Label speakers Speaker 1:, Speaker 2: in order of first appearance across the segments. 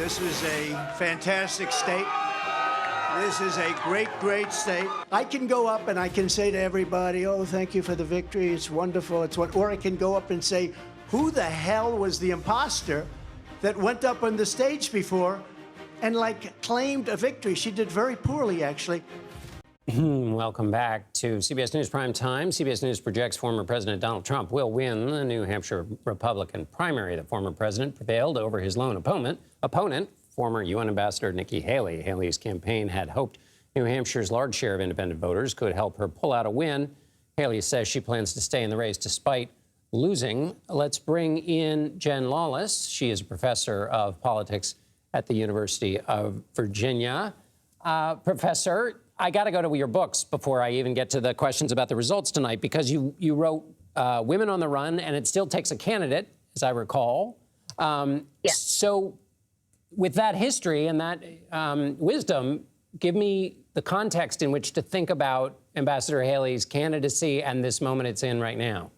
Speaker 1: This is a fantastic state. This is a great, great state. I can go up and I can say to everybody, oh, thank you for the victory. It's wonderful. Or I can go up and say, who the hell was the imposter that went up on the stage before and, claimed a victory? She did very poorly, actually.
Speaker 2: Welcome back to CBS News Prime Time. CBS News projects former President Donald Trump will win the New Hampshire Republican primary. The former president prevailed over his lone opponent, former UN Ambassador Nikki Haley. Haley's campaign had hoped New Hampshire's large share of independent voters could help her pull out a win. Haley says she plans to stay in the race despite losing. Let's bring in Jen Lawless. She is a professor of politics at the University of Virginia. Professor, I got to go to your books before I even get to the questions about the results tonight, because you wrote Women on the Run, and it still takes a candidate, as I recall. So with that history and that wisdom, give me the context in which to think about Ambassador Haley's candidacy and this moment it's in right now.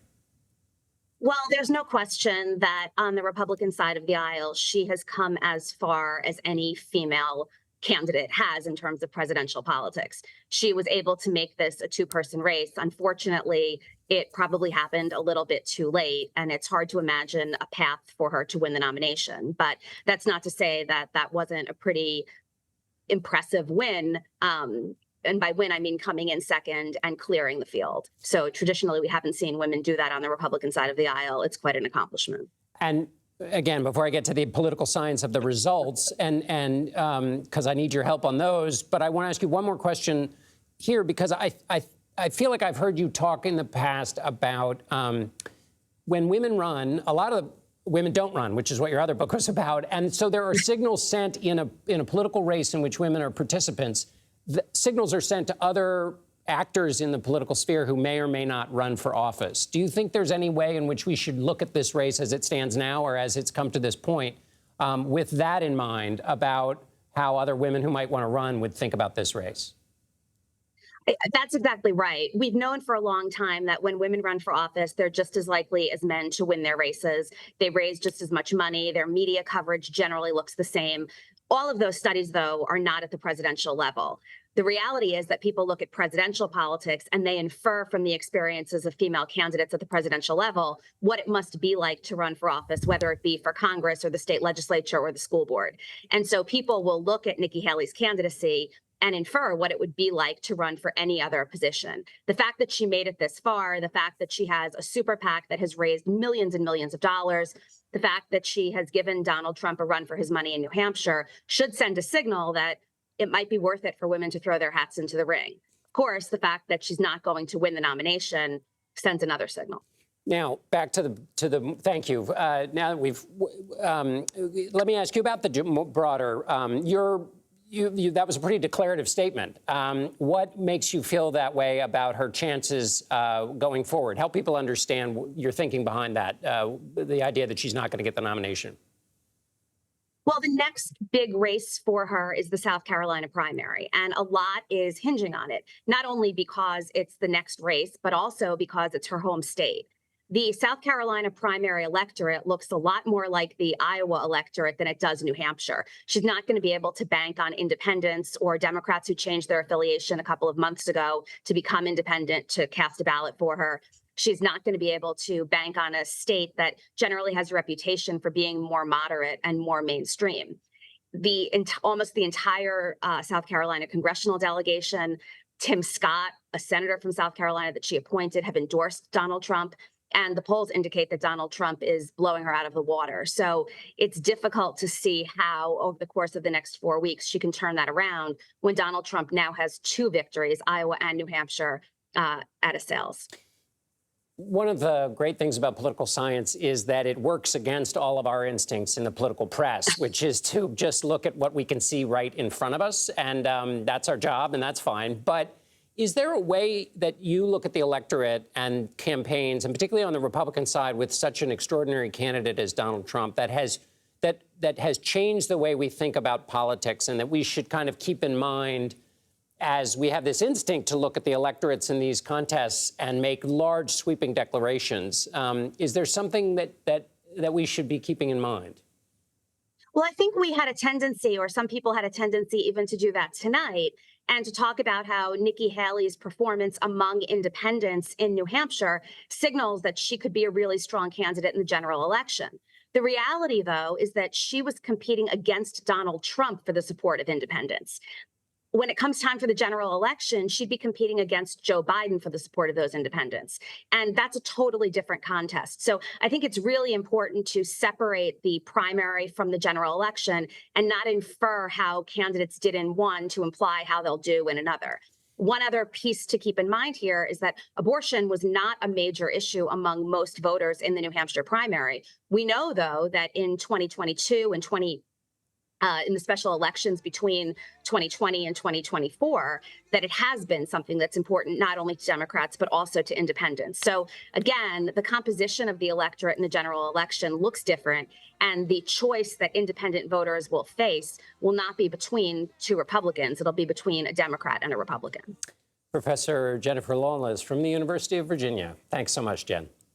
Speaker 3: Well, there's no question that on the Republican side of the aisle, she has come as far as any female candidate has in terms of presidential politics. She was able to make this a two-person race. Unfortunately, it probably happened a little bit too late, and it's hard to imagine a path for her to win the nomination. But that's not to say that that wasn't a pretty impressive win. And by win, I mean coming in second and clearing the field. So traditionally, we haven't seen women do that on the Republican side of the aisle. It's quite an accomplishment. And
Speaker 2: again, before I get to the political science of the results, and because I need your help on those, but I want to ask you one more question here, because I feel like I've heard you talk in the past about when women run, a lot of women don't run, which is what your other book was about. And so there are signals sent in a political race in which women are participants. The signals are sent to other actors in the political sphere who may or may not run for office. Do you think there's any way in which we should look at this race as it stands now, or as it's come to this point, with that in mind, about how other women who might want to run would think about this race?
Speaker 3: That's exactly right. We've known for a long time that when women run for office, they're just as likely as men to win their races. They raise just as much money. Their media coverage generally looks the same. All of those studies, though, are not at the presidential level. The reality is that people look at presidential politics and they infer from the experiences of female candidates at the presidential level what it must be like to run for office, whether it be for Congress or the state legislature or the school board. And so people will look at Nikki Haley's candidacy and infer what it would be like to run for any other position. The fact that she made it this far, the fact that she has a super PAC that has raised millions and millions of dollars, the fact that she has given Donald Trump a run for his money in New Hampshire should send a signal that it might be worth it for women to throw their hats into the ring. Of course, the fact that she's not going to win the nomination sends another signal.
Speaker 2: Now, back to the thank you. Now that we've, let me ask you about the broader, that was a pretty declarative statement. What makes you feel that way about her chances going forward? Help people understand your thinking behind that, the idea that she's not going to get the nomination.
Speaker 3: Well, the next big race for her is the South Carolina primary, and a lot is hinging on it, not only because it's the next race, but also because it's her home state. The South Carolina primary electorate looks a lot more like the Iowa electorate than it does New Hampshire. She's not going to be able to bank on independents or Democrats who changed their affiliation a couple of months ago to become independent to cast a ballot for her. She's not going to be able to bank on a state that generally has a reputation for being more moderate and more mainstream. Almost the entire South Carolina congressional delegation, Tim Scott, a senator from South Carolina that she appointed, have endorsed Donald Trump. And the polls indicate that Donald Trump is blowing her out of the water. So it's difficult to see how, over the course of the next 4 weeks, she can turn that around when Donald Trump now has two victories, Iowa and New Hampshire, at his sails.
Speaker 2: One of the great things about political science is that it works against all of our instincts in the political press, which is to just look at what we can see right in front of us. And that's our job, and that's fine. But is there a way that you look at the electorate and campaigns, and particularly on the Republican side with such an extraordinary candidate as Donald Trump, that has changed the way we think about politics, and that we should kind of keep in mind as we have this instinct to look at the electorates in these contests and make large sweeping declarations? Is there something that we should be keeping in mind?
Speaker 3: Well, I think we had a tendency, or some people had a tendency even to do that tonight, and to talk about how Nikki Haley's performance among independents in New Hampshire signals that she could be a really strong candidate in the general election. The reality, though, is that she was competing against Donald Trump for the support of independents. When it comes time for the general election, she'd be competing against Joe Biden for the support of those independents. And that's a totally different contest. So I think it's really important to separate the primary from the general election and not infer how candidates did in one to imply how they'll do in another. One other piece to keep in mind here is that abortion was not a major issue among most voters in the New Hampshire primary. We know, though, that in 2022 and in the special elections between 2020 and 2024, that it has been something that's important not only to Democrats, but also to independents. So again, the composition of the electorate in the general election looks different, and the choice that independent voters will face will not be between two Republicans. It'll be between a Democrat and a Republican.
Speaker 2: Professor Jennifer Lawless from the University of Virginia. Thanks so much, Jen.